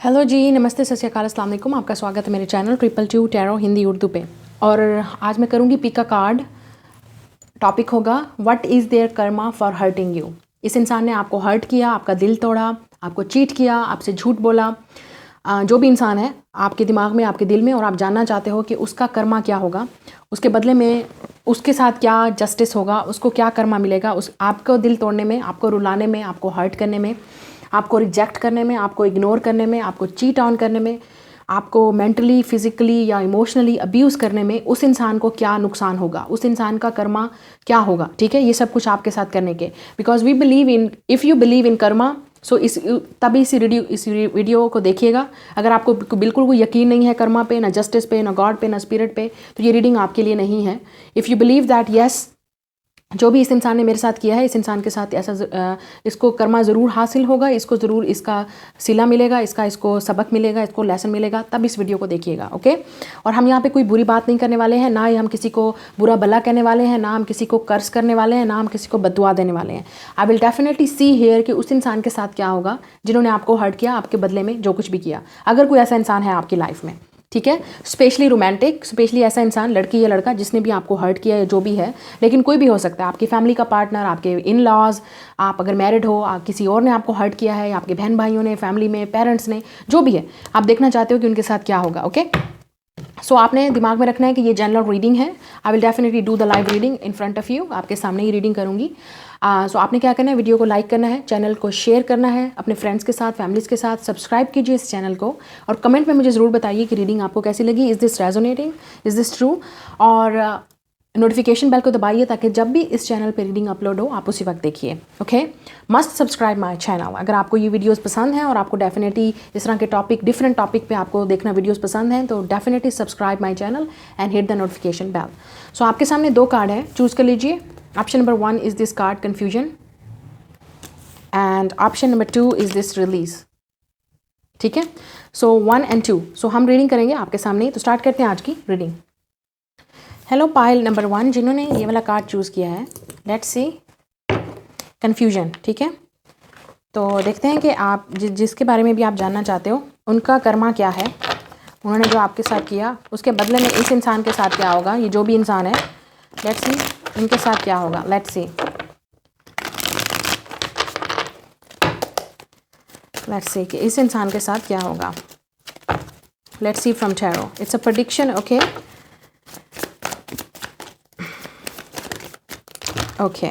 Hello जी, नमस्ते, सत श्री अकाल, अस्सलाम वालेकुम। आपका स्वागत है मेरे चैनल 222 टैरो हिंदी उर्दू पे। और आज मैं करूँगी पिक अ कार्ड। टॉपिक होगा what is there karma for hurting you. इस इंसान ने आपको हर्ट किया, आपका दिल तोड़ा, आपको चीट किया, आपसे झूठ बोला। जो भी इंसान है आपके दिमाग में, आपके दिल में, और आप जानना चाहते हो कि उसका कर्मा क्या होगा, उसके बदले में उसके साथ क्या जस्टिस होगा, उसको क्या कर्मा मिलेगा, उस आपको दिल तोड़ने में, आपको रुलाने में, आपको हर्ट करने में, आपको रिजेक्ट करने में, आपको इग्नोर करने में, आपको चीट ऑन करने में, आपको मेंटली, फिजिकली या इमोशनली अब्यूज़ करने में उस इंसान को क्या नुकसान होगा, उस इंसान का कर्मा क्या होगा। ठीक है, ये सब कुछ आपके साथ करने के, because we believe in, if you believe in karma, so तभी इस वीडियो को देखिएगा। अगर आपको बिल्कुल कोई यकीन नहीं है कर्मा पे, ना जस्टिस पे, ना गॉड पे, ना स्पिरिट पे, तो ये रीडिंग आपके लिए नहीं है। If you believe that yes, जो भी इस इंसान ने मेरे साथ किया है, इस इंसान के साथ ऐसा इसको कर्मा ज़रूर हासिल होगा, इसको ज़रूर इसका सिला मिलेगा, इसको सबक मिलेगा, इसको लेसन मिलेगा, तब इस वीडियो को देखिएगा। ओके। और हम यहाँ पे कोई बुरी बात नहीं करने वाले हैं, ना ही हम किसी को बुरा भला कहने वाले हैं, ना हम किसी को कर्ज करने वाले हैं, ना हम किसी को बददुआ देने वाले हैं। I will definitely see here कि उस इंसान के साथ क्या होगा जिन्होंने आपको हर्ट किया, आपके बदले में जो कुछ भी किया। अगर कोई ऐसा इंसान है आपकी लाइफ में, ठीक है, स्पेशली रोमांटिक, स्पेशली ऐसा इंसान, लड़की या लड़का, जिसने भी आपको हर्ट किया है, जो भी है, लेकिन कोई भी हो सकता है, आपकी फैमिली का पार्टनर, आपके इन लॉज, आप अगर मैरिड हो, आप किसी और ने आपको हर्ट किया है, आपके बहन भाइयों ने, फैमिली में, पेरेंट्स ने, जो भी है, आप देखना चाहते हो कि उनके साथ क्या होगा। ओके, सो आपने दिमाग में रखना है कि ये जनरल रीडिंग है। I will definitely do the live reading in front of you, आपके सामने ही रीडिंग करूँगी। सो आपने क्या करना है, वीडियो को लाइक करना है, चैनल को शेयर करना है अपने फ्रेंड्स के साथ, फैमिलीज़ के साथ, सब्सक्राइब कीजिए इस चैनल को, और कमेंट में मुझे ज़रूर बताइए कि रीडिंग आपको कैसी लगी। Is this resonating, is this true, और नोटिफिकेशन बेल को दबाइए ताकि जब भी इस चैनल पे रीडिंग अपलोड हो आप उसी वक्त देखिए। Okay, must subscribe my channel. अगर आपको ये वीडियोस पसंद हैं और आपको डेफिनेटली इस तरह के टॉपिक, डिफरेंट टॉपिक पे आपको देखना वीडियोस पसंद हैं, तो definitely subscribe my channel and hit the notification bell. So आपके सामने दो कार्ड है, चूज़ कर लीजिए। Option number 1 is this card confusion, and option number 2 is this release. ठीक है, सो 1 and 2। सो हम रीडिंग करेंगे आपके सामने, तो स्टार्ट करते हैं आज की रीडिंग। हेलो पाइल नंबर 1, जिन्होंने ये वाला कार्ड चूज़ किया है, लेट्स सी कन्फ्यूजन। ठीक है, तो देखते हैं कि आप जिसके बारे में भी आप जानना चाहते हो उनका कर्मा क्या है, उन्होंने जो आपके साथ किया उसके बदले में इस इंसान के साथ क्या होगा। ये जो भी इंसान है, लेट्स सी इनके साथ क्या होगा। लेट्स सी कि इस इंसान के साथ क्या होगा। Let's see from tarot, it's a prediction. Okay, okay,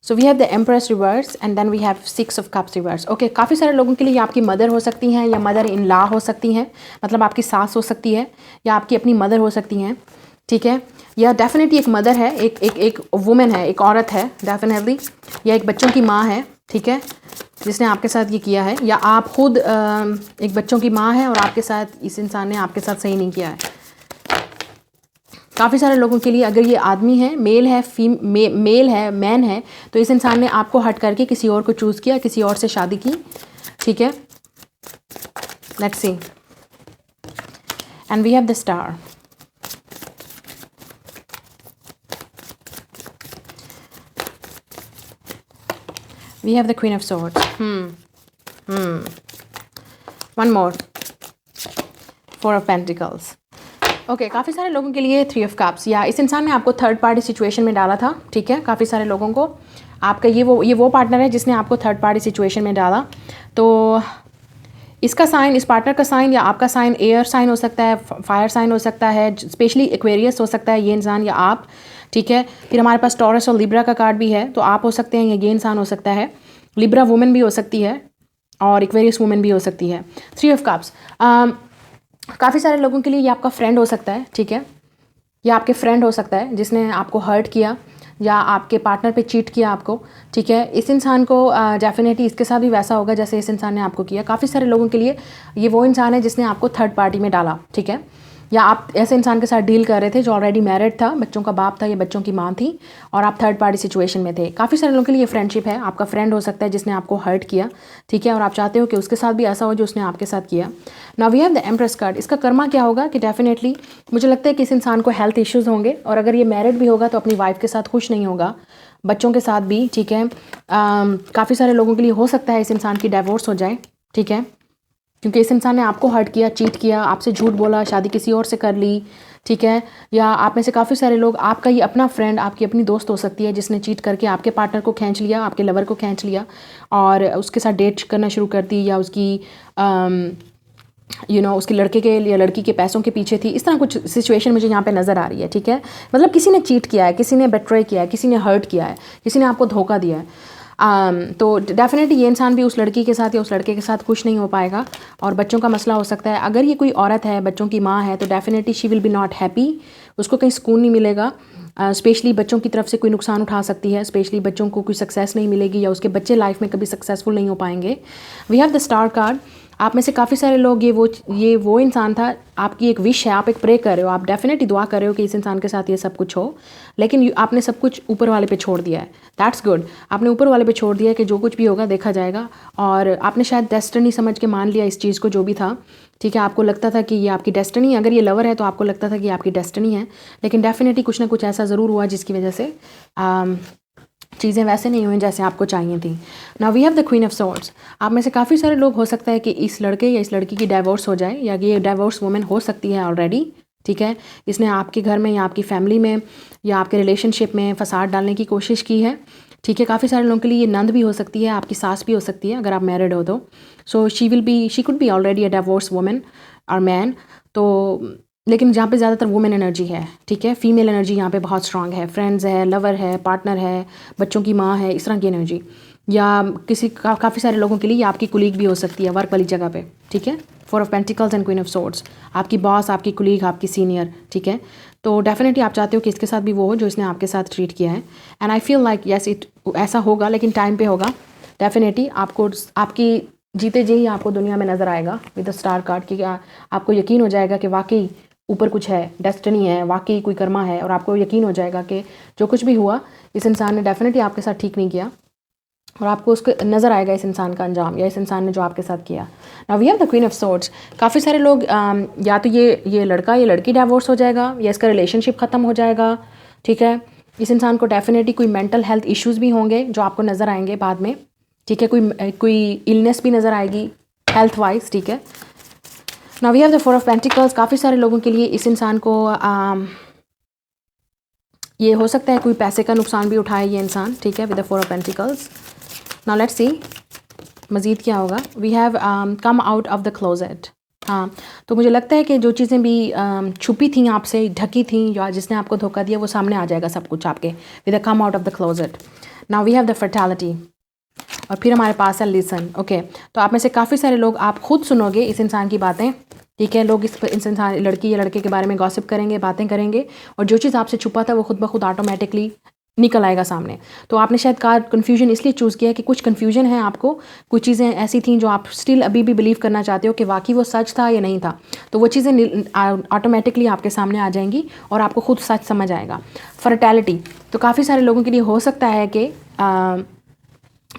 so we have the empress reverse and then we have 6 of Cups reverse. Okay, काफ़ी सारे लोगों के लिए ये आपकी मदर हो सकती हैं, या मदर इन लॉ हो सकती हैं, मतलब आपकी सास हो सकती है, या आपकी अपनी मदर हो सकती हैं। ठीक है, या डेफिनेटली एक मदर है, एक वुमेन है, एक औरत है डेफिनेटली, या एक बच्चों की माँ है। ठीक है, जिसने आपके साथ ये किया है, या आप खुद एक बच्चों की माँ है और आपके साथ इस इंसान ने आपके साथ सही नहीं किया है। काफ़ी सारे लोगों के लिए अगर ये आदमी है, मेल है, मेल है, मैन है, तो इस इंसान ने आपको हट करके किसी और को चूज़ किया, किसी और से शादी की। ठीक है, let's see, and we have the star. We have the queen of swords. One more, 4 of Pentacles। Okay, काफ़ी सारे लोगों के लिए 3 of Cups, या इस इंसान ने आपको थर्ड पार्टी सिचुएशन में डाला था। ठीक है, काफ़ी सारे लोगों को आपका ये वो पार्टनर है जिसने आपको थर्ड पार्टी सिचुएशन में डाला। तो इसका साइन, इस पार्टनर का साइन या आपका साइन एयर साइन हो सकता है, फायर साइन हो सकता है, स्पेशली एक्वेरियस हो सकता है ये इंसान या आप। ठीक है, फिर हमारे पास टॉरस और लिब्रा का कार्ड भी है, तो आप हो सकते हैं, ये इंसान हो सकता है, लिब्रा वुमेन भी हो सकती है, और एक्वेरियस वुमेन भी हो सकती है। 3 of Cups, काफ़ी सारे लोगों के लिए ये आपका फ्रेंड हो सकता है। ठीक है, या आपके फ्रेंड हो सकता है जिसने आपको हर्ट किया या आपके पार्टनर पे चीट किया आपको। ठीक है, इस इंसान को डेफिनेटली इसके साथ भी वैसा होगा जैसे इस इंसान ने आपको किया। काफ़ी सारे लोगों के लिए ये वो इंसान है जिसने आपको थर्ड पार्टी में डाला। ठीक है, या आप ऐसे इंसान के साथ डील कर रहे थे जो ऑलरेडी मैरिड था, बच्चों का बाप था या बच्चों की माँ थी, और आप थर्ड पार्टी सिचुएशन में थे। काफ़ी सारे लोगों के लिए फ्रेंडशिप है, आपका फ्रेंड हो सकता है जिसने आपको हर्ट किया। ठीक है, और आप चाहते हो कि उसके साथ भी ऐसा हो जो उसने आपके साथ किया। Now we have the empress card. इसका कर्मा क्या होगा कि डेफिनेटली मुझे लगता है कि इस इंसान को हेल्थ इश्यूज़ होंगे, और अगर ये मैरिड भी होगा तो अपनी वाइफ के साथ खुश नहीं होगा, बच्चों के साथ भी, ठीक है। काफ़ी सारे लोगों के लिए हो सकता है इस इंसान की डाइवोर्स हो जाए, ठीक है, क्योंकि इस इंसान ने आपको हर्ट किया, चीट किया, आपसे झूठ बोला, शादी किसी और से कर ली, ठीक है। या आप में से काफ़ी सारे लोग, आपका ही अपना फ्रेंड, आपकी अपनी दोस्त हो सकती है जिसने चीट करके आपके पार्टनर को खींच लिया, आपके लवर को खींच लिया और उसके साथ डेट करना शुरू कर दी, या उसकी उसके लड़के के या लड़की के पैसों के पीछे थी। इस तरह कुछ सिचुएशन मुझे यहाँ पे नज़र आ रही है, ठीक है। मतलब किसी ने चीट किया है, किसी ने बेट्रे किया है, किसी ने हर्ट किया है, किसी ने आपको धोखा दिया है। तो डेफिनेटली ये इंसान भी उस लड़की के साथ या उस लड़के के साथ खुश नहीं हो पाएगा और बच्चों का मसला हो सकता है। अगर ये कोई औरत है, बच्चों की माँ है, तो definitely she will be not happy, उसको कहीं सुकून नहीं मिलेगा। स्पेशली बच्चों की तरफ से कोई नुकसान उठा सकती है, स्पेशली बच्चों को कोई सक्सेस नहीं मिलेगी या उसके बच्चे लाइफ में कभी सक्सेसफुल नहीं हो पाएंगे। We have the star card. आप में से काफ़ी सारे लोग, ये वो इंसान था, आपकी एक विश है, आप एक प्रे कर रहे हो, आप डेफिनेटली दुआ कर रहे हो कि इस इंसान के साथ ये सब कुछ हो, लेकिन आपने सब कुछ ऊपर वाले पे छोड़ दिया है। दैट्स गुड, आपने ऊपर वाले पे छोड़ दिया है कि जो कुछ भी होगा देखा जाएगा, और आपने शायद डेस्टिनी समझ के मान लिया इस चीज़ को, जो भी था, ठीक है। आपको लगता था कि ये आपकी डेस्टिनी है, अगर ये लवर है तो आपको लगता था कि आपकी डेस्टिनी है, लेकिन डेफिनेटली कुछ ना कुछ ऐसा ज़रूर हुआ जिसकी वजह से चीज़ें वैसे नहीं हुई जैसे आपको चाहिए थी। Now we have the queen of swords. आप में से काफ़ी सारे लोग, हो सकता है कि इस लड़के या इस लड़की की डाइवोर्स हो जाए, या ये डाइवोर्स वुमेन हो सकती है ऑलरेडी, ठीक है। इसने आपके घर में या आपकी फैमिली में या आपके रिलेशनशिप में फसाद डालने की कोशिश की है, ठीक है। काफ़ी सारे लोगों के लिए ये नंद भी हो सकती है, आपकी सास भी हो सकती है अगर आप मैरिड हो तो। So she could be already a divorce women और मैन। तो लेकिन जहाँ पे ज़्यादातर वुमेन एनर्जी है, ठीक है, फीमेल एनर्जी यहाँ पे बहुत स्ट्रांग है, फ्रेंड्स है, लवर है, पार्टनर है, बच्चों की माँ है, इस तरह की एनर्जी। या काफ़ी सारे लोगों के लिए ये आपकी कुलीग भी हो सकती है वर्क वाली जगह पे, ठीक है। 4 of pentacles and queen of swords, आपकी बॉस, आपकी कुलीग, आपकी सीनियर, ठीक है। तो डेफिनेटली आप चाहते हो कि इसके साथ भी वो हो जो इसने आपके साथ ट्रीट किया है, and I feel like yes it ऐसा होगा, लेकिन टाइम पे होगा। डेफिनेटली आपको आपकी जीते जी ही आपको दुनिया में नज़र आएगा विद द स्टार कार्ड, कि आपको यकीन हो जाएगा कि वाकई ऊपर कुछ है, डेस्टिनी है, वाकई कोई कर्मा है, और आपको यकीन हो जाएगा कि जो कुछ भी हुआ इस इंसान ने डेफिनेटली आपके साथ ठीक नहीं किया, और आपको उसको नज़र आएगा इस इंसान का अंजाम, या इस इंसान ने जो आपके साथ किया। Now we have the queen of swords. काफ़ी सारे लोग या तो ये लड़का या लड़की डाइवोर्स हो जाएगा, या इसका रिलेशनशिप ख़त्म हो जाएगा, ठीक है। इस इंसान को डेफिनेटली कोई मेंटल हेल्थ इश्यूज़ भी होंगे जो आपको नज़र आएंगे बाद में, ठीक है। कोई इलनेस भी नज़र आएगी हेल्थ वाइज, ठीक है। Now we have the 4 of pentacles. काफ़ी सारे लोगों के लिए इस इंसान को ये हो सकता है कोई पैसे का नुकसान भी उठाए ये इंसान, ठीक है, with the 4 of pentacles. Now let's see मज़ीद क्या होगा। We have come out of the closet. हाँ, तो मुझे लगता है कि जो चीज़ें भी छुपी थी आपसे, ढकी थी, या जिसने आपको धोखा दिया, वो सामने आ जाएगा सब कुछ आपके, with the come out of the closet. Now we have the fertility, और फिर हमारे पास है लिसन। ओके, तो आप में से काफ़ी सारे लोग, आप खुद सुनोगे इस इंसान की बातें, ठीक है। लोग इस इंसान, लड़की या लड़के के बारे में गॉसिप करेंगे, बातें करेंगे, और जो चीज़ आपसे छुपा था वो खुद ब खुद ऑटोमेटिकली निकल आएगा सामने। तो आपने शायद कन्फ्यूजन इसलिए चूज़ किया कि कुछ कन्फ्यूजन है आपको, कुछ चीज़ें ऐसी थी जो आप स्टिल अभी भी बिलीव करना चाहते हो कि वाकई वो सच था या नहीं था, तो वो चीज़ें ऑटोमेटिकली आपके सामने आ जाएंगी और आपको खुद सच समझ आएगा। फर्टैलिटी, तो काफ़ी सारे लोगों के लिए हो सकता है कि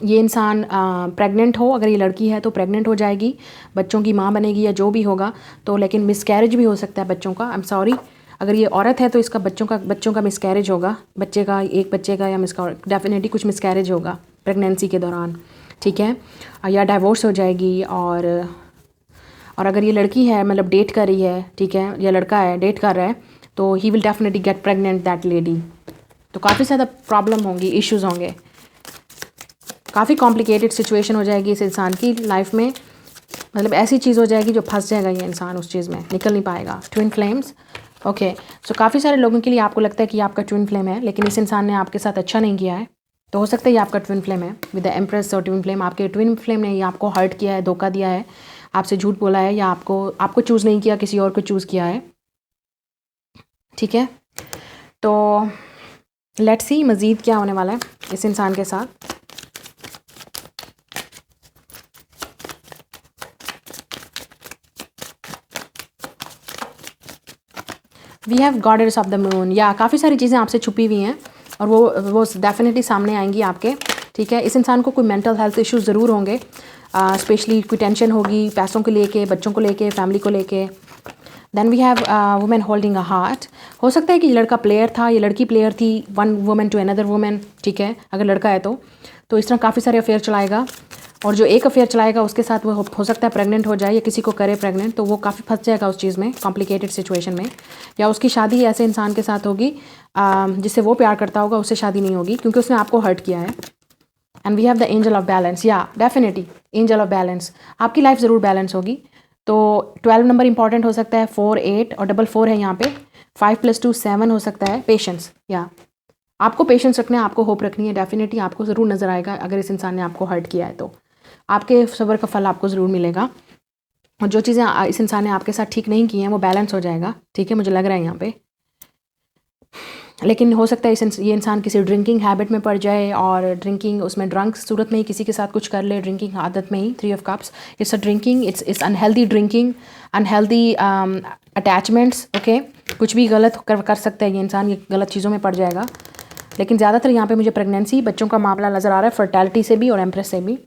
ये इंसान प्रेग्नेंट हो, अगर ये लड़की है तो प्रेग्नेंट हो जाएगी, बच्चों की माँ बनेगी या जो भी होगा, तो लेकिन मिसकैरेज भी हो सकता है बच्चों का। आई एम सॉरी, अगर ये औरत है तो इसका बच्चों का मिसकैरेज होगा, एक बच्चे का, या डेफिनेटली कुछ मिसकैरेज होगा प्रेगनेंसी के दौरान, ठीक है, या डाइवोर्स हो जाएगी। और अगर ये लड़की है, मतलब डेट कर रही है, ठीक है, या लड़का है डेट कर रहा है, तो he will definitely get pregnant that lady. तो काफ़ी ज़्यादा प्रॉब्लम होंगी, इश्यूज़ होंगे, काफ़ी कॉम्प्लिकेटेड सिचुएशन हो जाएगी इस इंसान की लाइफ में, मतलब ऐसी चीज़ हो जाएगी जो फंस जाएगा ये इंसान, उस चीज़ में निकल नहीं पाएगा। ट्विन फ्लेम्स, ओके, सो काफ़ी सारे लोगों के लिए आपको लगता है कि आपका ट्विन फ्लेम है, लेकिन इस इंसान ने आपके साथ अच्छा नहीं किया है, तो हो सकता है ये आपका ट्विन फ्लेम है विद द एम्प्रेस। और ट्विन फ्लेम, आपके ट्विन फ्लेम ने ये आपको हर्ट किया है, धोखा दिया है, आपसे झूठ बोला है, या आपको चूज़ नहीं किया, किसी और को चूज़ किया है, ठीक है। तो लेट्स सी मज़ीद क्या होने वाला है इस इंसान के साथ। We have goddess of the moon, या काफ़ी सारी चीज़ें आपसे छुपी हुई हैं और वो डेफिनेटली सामने आएंगी आपके, ठीक है। इस इंसान को कोई मेंटल हेल्थ इश्यूज ज़रूर होंगे, स्पेशली कोई टेंशन होगी पैसों को लेके, बच्चों को लेके, फैमिली को लेके, then we have women holding a heart. हो सकता है कि ये लड़का प्लेयर था, ये लड़की प्लेयर थी, one women to another women, ठीक है, अगर लड़का है तो इस तरह काफ़ी सारे अफेयर चलाएगा। और जो एक अफेयर चलाएगा उसके साथ वो हो सकता है प्रेग्नेंट हो जाए या किसी को करे प्रेग्नेंट, तो वो काफ़ी फंस जाएगा उस चीज़ में, कॉम्प्लिकेटेड सिचुएशन में। या उसकी शादी ऐसे इंसान के साथ होगी जिससे वो प्यार करता होगा, उससे शादी नहीं होगी क्योंकि उसने आपको हर्ट किया है। And we have the angel of balance. या डेफिनेटली एंजल ऑफ बैलेंस, आपकी लाइफ ज़रूर बैलेंस होगी। तो 12 नंबर इंपॉर्टेंट हो सकता है, 4 8 और 4 4 है यहाँ पे, 5 + 2 7 हो सकता है। पेशेंस, या आपको पेशेंस रखना है, आपको होप रखनी है। डेफिनेटली आपको ज़रूर नज़र आएगा अगर इस इंसान ने आपको हर्ट किया है तो आपके सब्र का फल आपको ज़रूर मिलेगा। और जो चीज़ें इस इंसान ने आपके साथ ठीक नहीं की हैं वो बैलेंस हो जाएगा, ठीक है, मुझे लग रहा है यहाँ पे। लेकिन हो सकता है ये इंसान किसी ड्रिंकिंग हैबिट में पड़ जाए और ड्रिंकिंग उसमें ड्रंक सूरत में ही किसी के साथ कुछ कर ले, ड्रिंकिंग आदत में ही। 3 of cups, it's a drinking, it's unhealthy drinking, unhealthy attachments, okay. कुछ भी गलत कर सकता है ये इंसान, ये गलत चीज़ों में पड़ जाएगा। लेकिन ज़्यादातर यहाँ पे मुझे प्रेगनेंसी, बच्चों का मामला नज़र आ रहा है, फर्टैलिटी से भी और एम्प्रेस से भी।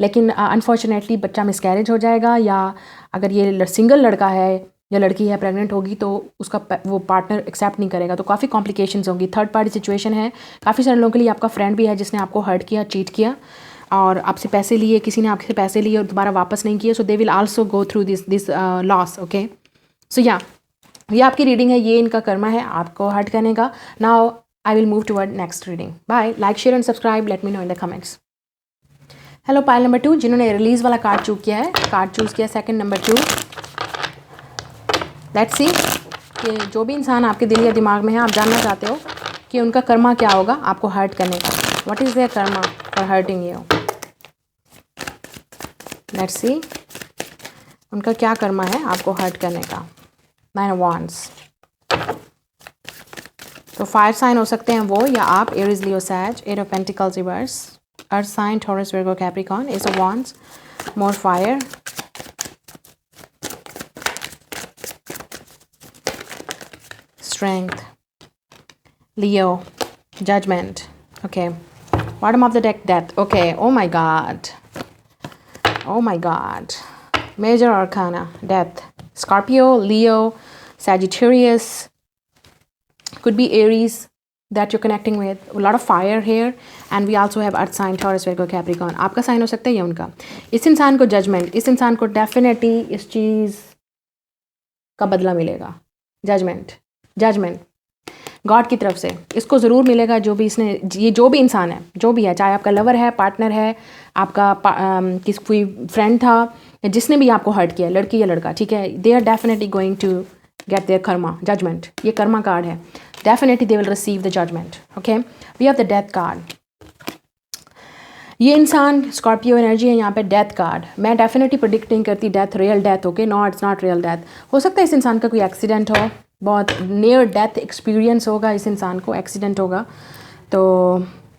लेकिन अनफॉर्चुनेटली बच्चा मिसकैरेज हो जाएगा, या अगर ये सिंगल लड़का है या लड़की है प्रेग्नेंट होगी तो उसका वो पार्टनर एक्सेप्ट नहीं करेगा, तो काफ़ी कॉम्प्लिकेशंस होंगी। थर्ड पार्टी सिचुएशन है। काफ़ी सारे लोगों के लिए आपका फ्रेंड भी है जिसने आपको हर्ट किया, चीट किया और आपसे पैसे लिए, किसी ने आपसे पैसे लिए और दोबारा वापस नहीं किए। So they will also go through this loss, okay. So या ये आपकी रीडिंग है, ये इनका कर्मा है आपको हर्ट करने का। Now I will move toward next reading. Bye, like share and subscribe, let me know in the comments. Hello pile number 2, जिन्होंने रिलीज़ वाला कार्ड चूज़ किया है, कार्ड चूज़ किया सेकंड नंबर 2। लेट्स सी कि जो भी इंसान आपके दिल या दिमाग में है, आप जानना चाहते हो कि उनका कर्मा क्या होगा आपको हर्ट करने का। What is there karma for hurting you. Let's see उनका क्या कर्मा है आपको हर्ट करने का। 9 ऑफ वांड्स। तो फायर साइन हो सकते हैं वो या आप, Aries, Leo, Sag. 8 of pentacles reverse, earth sign, Taurus, Virgo, Capricorn. Ace of wands, more fire. Strength, Leo, Judgment, okay. Bottom of the deck, Death, okay. Oh my God, oh my God. Major Arcana, Death, Scorpio, Leo, Sagittarius, could be Aries that you're connecting with. A lot of fire here, and we also have Earth sign, Taurus, Virgo, Capricorn. आपका sign हो सकता है या उनका। इस इंसान को judgement, इस इंसान को डेफिनेटली इस चीज़ का बदला मिलेगा। जजमेंट गॉड की तरफ से इसको ज़रूर मिलेगा। जो भी इसने, ये जो भी इंसान है, जो भी है, चाहे आपका लवर है, पार्टनर है, आपका कोई फ्रेंड था, या जिसने भी आपको हर्ट किया, लड़की या लड़का, ठीक है, they are definitely going to get there karma, judgement. ये कर्मा कार्ड है, definitely they will receive the judgement, okay. We have the death card. ये इंसान स्कॉर्पियो एनर्जी है यहाँ पे, डेथ कार्ड। मैं डेफिनेटली प्रेडिक्ट नहीं करती death, real death, okay, no, it's not real death. हो सकता है इस इंसान का कोई एक्सीडेंट हो, बहुत नियर डेथ एक्सपीरियंस होगा इस इंसान को, एक्सीडेंट होगा, तो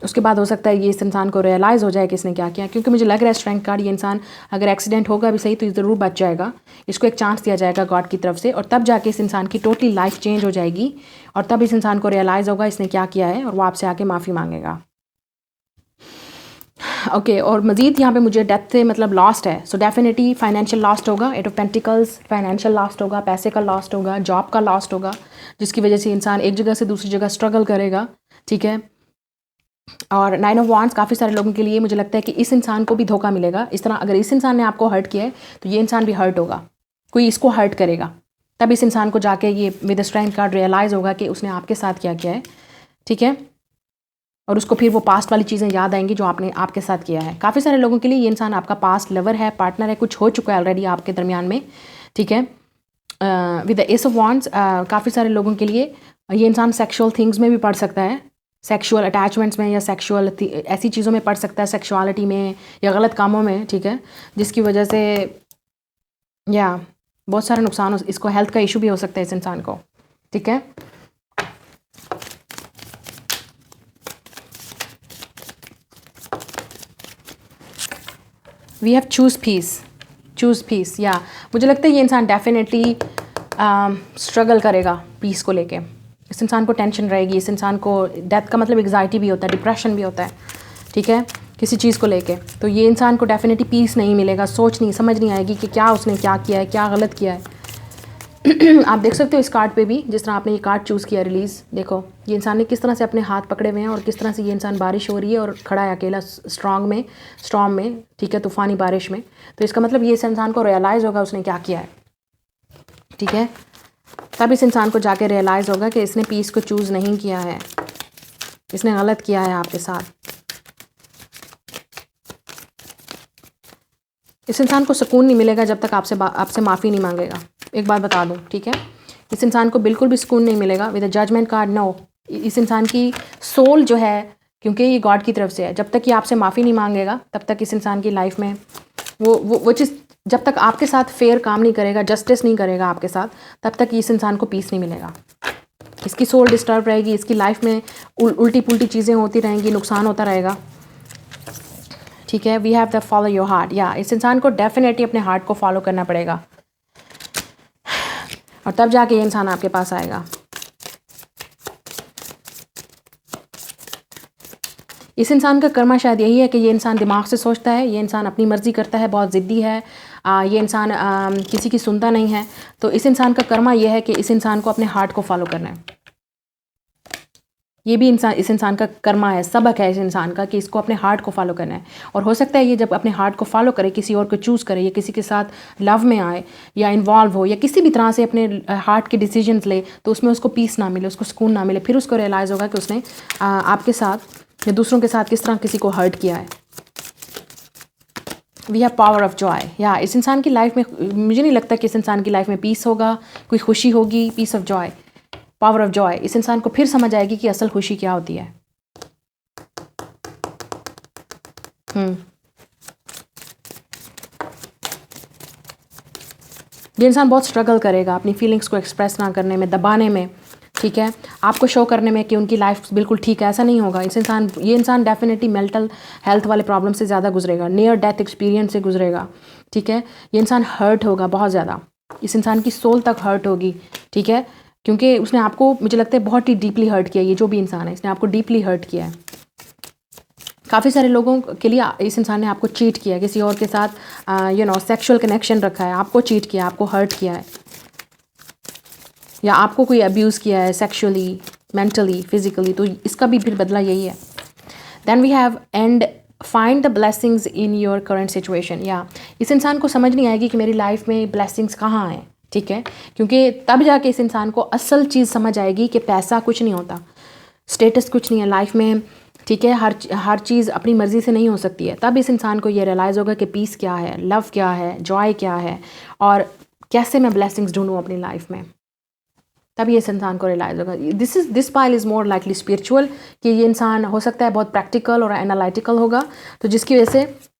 उसके बाद हो सकता है ये इस इंसान को रियलाइज़ हो जाए कि इसने क्या किया। क्योंकि मुझे लग रहा है स्ट्रेंथ कार्ड, ये इंसान अगर एक्सीडेंट होगा भी सही तो ये ज़रूर बच जाएगा। इसको एक चांस दिया जाएगा गॉड की तरफ से, और तब जाके इस इंसान की टोटली लाइफ चेंज हो जाएगी, और तब इस इंसान को रियलाइज़ होगा इसने क्या किया है, और वो आपसे आके माफ़ी मांगेगा, ओके। और मज़ीद यहाँ पे मुझे डेथ से मतलब लॉस्ट है, सो डेफिनेटली फाइनेंशियल लॉस्ट होगा। 8 ऑफ पेंटिकल्स, फाइनेंशियल लॉस्ट होगा, पैसे का लॉस्ट होगा, जॉब का लॉस्ट होगा, जिसकी वजह से इंसान एक जगह से दूसरी जगह स्ट्रगल करेगा, ठीक है। और 9 ऑफ वांड्स, काफ़ी सारे लोगों के लिए मुझे लगता है कि इस इंसान को भी धोखा मिलेगा। इस तरह अगर इस इंसान ने आपको हर्ट किया है तो ये इंसान भी हर्ट होगा, कोई इसको हर्ट करेगा, तब इस इंसान को जाके ये विद स्ट्रेंथ कार्ड रियलाइज़ होगा कि उसने आपके साथ क्या किया है, ठीक है। और उसको फिर वो पास्ट वाली चीज़ें याद आएंगी जो आपने आपके साथ किया है। काफ़ी सारे लोगों के लिए ये इंसान आपका पास्ट लवर है, पार्टनर है, कुछ हो चुका है ऑलरेडी आपके दरमियान में, ठीक है। With the S of wands, काफ़ी सारे लोगों के लिए ये इंसान सेक्सुअल थिंग्स में भी पढ़ सकता है, सेक्सुअल अटैचमेंट्स में या सेक्सुअल ऐसी चीज़ों में पढ़ सकता है, सेक्सुअलिटी में या गलत कामों में, ठीक है, जिसकी वजह से या बहुत सारे नुकसान, इसको हेल्थ का इशू भी हो सकता है इस इंसान को, ठीक है। वी हैव चूज़ पीस, या मुझे लगता है ये इंसान डेफिनेटली स्ट्रगल करेगा पीस को लेके। इस इंसान को टेंशन रहेगी, इस इंसान को डेथ का मतलब एग्जाइटी भी होता है, डिप्रेशन भी होता है, ठीक है, किसी चीज़ को लेके। तो ये इंसान को डेफिनेटली पीस नहीं मिलेगा, समझ नहीं आएगी कि क्या उसने क्या किया है, क्या गलत किया है, आप देख सकते हो इस कार्ड पे भी, जिस तरह आपने ये कार्ड चूज़ किया रिलीज़, देखो ये इंसान ने किस तरह से अपने हाथ पकड़े हुए हैं और किस तरह से ये इंसान बारिश हो रही है और खड़ा है अकेला स्ट्रॉम में, ठीक है, तूफ़ानी बारिश में। तो इसका मतलब ये इस इंसान को रियलाइज़ होगा उसने क्या किया है, ठीक है। तब इस इंसान को जाके रियलाइज़ होगा कि इसने पीस को चूज़ नहीं किया है, इसने गलत किया है आपके साथ। इस इंसान को सुकून नहीं मिलेगा जब तक आपसे माफ़ी नहीं मांगेगा, एक बात बता दूं, ठीक है। इस इंसान को बिल्कुल भी सुकून नहीं मिलेगा with a judgement card, no. इस इंसान की सोल जो है, क्योंकि ये गॉड की तरफ से है, जब तक ये आपसे माफ़ी नहीं मांगेगा तब तक इस इंसान की लाइफ में वो चीज़, जब तक आपके साथ फेयर काम नहीं करेगा, जस्टिस नहीं करेगा आपके साथ, तब तक इस इंसान को पीस नहीं मिलेगा। इसकी सोल डिस्टर्ब रहेगी, इसकी लाइफ में उल्टी पुल्टी चीज़ें होती रहेंगी, नुकसान होता रहेगा, ठीक है। We have the follow your heart, या इस इंसान को डेफिनेटली अपने हार्ट को फॉलो करना पड़ेगा और तब जाके ये इंसान आपके पास आएगा। इस इंसान का कर्मा शायद यही है कि ये इंसान दिमाग से सोचता है, ये इंसान अपनी मर्ज़ी करता है, बहुत ज़िद्दी है, ये इंसान किसी की सुनता नहीं है। तो इस इंसान का कर्मा ये है कि इस इंसान को अपने हार्ट को फॉलो करना है। ये भी इस इंसान का कर्मा है, सबक है इस इंसान का कि इसको अपने हार्ट को फॉलो करना है। और हो सकता है ये जब अपने हार्ट को फॉलो करे, किसी और को चूज़ करे, या किसी के साथ लव में आए या इन्वॉल्व हो या किसी भी तरह से अपने हार्ट के डिसीजंस ले, तो उसमें उसको पीस ना मिले, उसको सुकून ना मिले, फिर उसको रियलाइज़ होगा कि उसने आपके साथ या दूसरों के साथ किस तरह किसी को हर्ट किया है। We have power of joy, या इस इंसान की लाइफ में, मुझे नहीं लगता कि इस इंसान की लाइफ में पीस होगा, कोई खुशी होगी, piece of joy, power of joy. इस इंसान को फिर समझ आएगी कि असल खुशी क्या होती है। ये इंसान बहुत स्ट्रगल करेगा अपनी फीलिंग्स को एक्सप्रेस ना करने में, दबाने में, ठीक है, आपको शो करने में कि उनकी लाइफ बिल्कुल ठीक है, ऐसा नहीं होगा। ये इंसान डेफिनेटली मेंटल हेल्थ वाले प्रॉब्लम से ज़्यादा गुजरेगा, नियर डेथ एक्सपीरियंस से गुजरेगा, ठीक है। ये इंसान हर्ट होगा बहुत ज़्यादा, इस इंसान की सोल तक हर्ट होगी, ठीक है, क्योंकि उसने आपको, मुझे लगता है, बहुत ही डीपली हर्ट किया। ये जो भी इंसान है, इसने आपको डीपली हर्ट किया है। काफ़ी सारे लोगों के लिए इस इंसान ने आपको चीट किया है, किसी और के साथ सेक्सुअल कनेक्शन रखा है, आपको चीट किया, आपको हर्ट किया है, या आपको कोई अब्यूज़ किया है सेक्सुअली, मेंटली, फिजिकली, तो इसका भी फिर बदला यही है। Then we have and find the blessings in your current situation, या इस इंसान को समझ नहीं आएगी कि मेरी लाइफ में ब्लेसिंग्स कहाँ हैं, ठीक है, क्योंकि तब जाके इस इंसान को असल चीज़ समझ आएगी कि पैसा कुछ नहीं होता, स्टेटस कुछ नहीं है लाइफ में, ठीक है, हर चीज़ अपनी मर्ज़ी से नहीं हो सकती है। तब इस इंसान को ये रियलाइज़ होगा कि पीस क्या है, लव क्या है, जॉय क्या है, और कैसे मैं ब्लेसिंग्स ढूंढूँ अपनी लाइफ में। तब ये इस इंसान को रियलाइज़ होगा। This pile is more likely spiritual, कि ये इंसान हो सकता है बहुत प्रैक्टिकल और एनालिटिकल होगा, तो जिसकी वजह से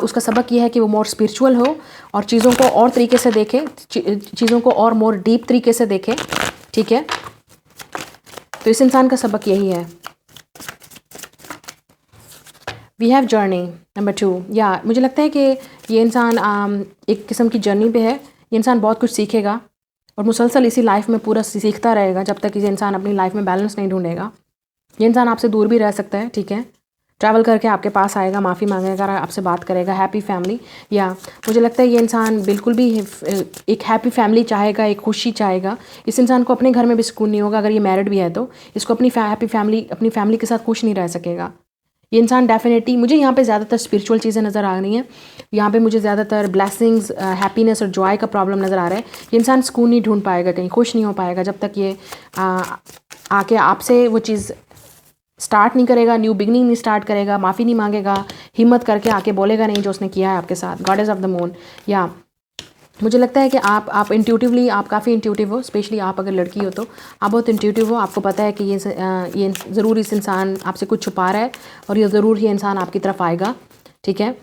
उसका सबक ये है कि वो मोर स्पिरिचुअल हो और चीज़ों को और तरीके से देखे, चीज़ों को और मोर डीप तरीके से देखे, ठीक है। तो इस इंसान का सबक यही है। वी हैव जर्नी नंबर 2, या मुझे लगता है कि ये इंसान एक किस्म की जर्नी पे है। ये इंसान बहुत कुछ सीखेगा और मुसलसल इसी लाइफ में पूरा सीखता रहेगा जब तक ये इंसान अपनी लाइफ में बैलेंस नहीं ढूंढेगा। ये इंसान आपसे दूर भी रह सकता है, ठीक है, ट्रैवल करके आपके पास आएगा, माफ़ी मांगेगा, आपसे बात करेगा, हैप्पी फैमिली, या मुझे लगता है ये इंसान बिल्कुल भी एक हैप्पी फैमिली चाहेगा, एक खुशी चाहेगा। इस इंसान को अपने घर में भी सुकून नहीं होगा, अगर ये मैरिड भी है तो इसको अपनी अपनी फैमिली के साथ खुश नहीं रह सकेगा। ये इंसान डेफिनेटली, मुझे यहाँ पे ज़्यादातर स्पिरिचुअल चीज़ें नज़र आ रही हैं, यहाँ पे मुझे ज़्यादातर ब्लेसिंग्स, हैप्पीनेस और जॉय का प्रॉब्लम नज़र आ रहा है। ये इंसान सुकून नहीं ढूंढ पाएगा, कहीं खुश नहीं हो पाएगा जब तक ये आके आपसे वो चीज़ स्टार्ट नहीं करेगा, न्यू बिगनिंग नहीं स्टार्ट करेगा, माफ़ी नहीं मांगेगा, हिम्मत करके आके बोलेगा नहीं जो उसने किया है आपके साथ। गॉडेस ऑफ द मून, या मुझे लगता है कि आप इंट्यूटिवली, आप काफ़ी इंट्यूटिव हो, स्पेशली आप अगर लड़की हो तो आप बहुत इंट्यूटिव हो। आपको पता है कि ये ज़रूर इस इंसान आपसे कुछ छुपा रहा है और ये ज़रूर ही इंसान आपकी तरफ आएगा, ठीक है।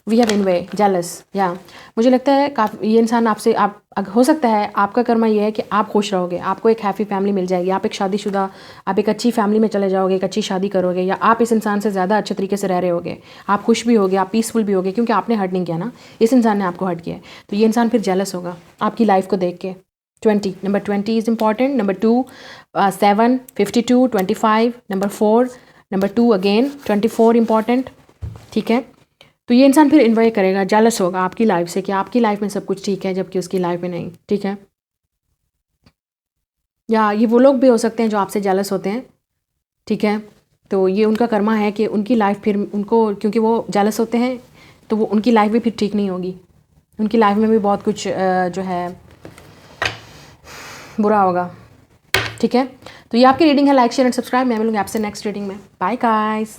We have in way jealous, या मुझे लगता है ये इंसान आपसे, हो सकता है आपका कर्मा ये है कि आप खुश रहोगे, आपको एक हैप्पी फैमिली मिल जाएगी, आप एक शादीशुदा, आप एक अच्छी फैमिली में चले जाओगे, एक अच्छी शादी करोगे, या आप इस इंसान से ज़्यादा अच्छे तरीके से रह रहे होगे, आप खुश भी होगे, आप पीसफुल भी होगे, क्योंकि आपने हर्ट नहीं किया ना, इस इंसान ने आपको हर्ट किया है। तो ये इंसान फिर जेलस होगा आपकी लाइफ को देख के। 20, number 20 is important, number 2 7, 52, 25, number 4, number 2 again 24 important, ठीक है। तो ये इंसान फिर इन्वॉय करेगा, जेलस होगा आपकी लाइफ से कि आपकी लाइफ में सब कुछ ठीक है जबकि उसकी लाइफ में नहीं, ठीक है। या ये वो लोग भी हो सकते हैं जो आपसे जेलस होते हैं, ठीक है। तो ये उनका कर्मा है कि उनकी लाइफ फिर उनको, क्योंकि वो जेलस होते हैं तो वो उनकी लाइफ भी फिर ठीक नहीं होगी, उनकी लाइफ में भी बहुत कुछ जो है बुरा होगा, ठीक है। तो ये आपकी रीडिंग है। Like share and subscribe. मैं मिलूंगी आपसे नेक्स्ट रीडिंग में। Bye guys.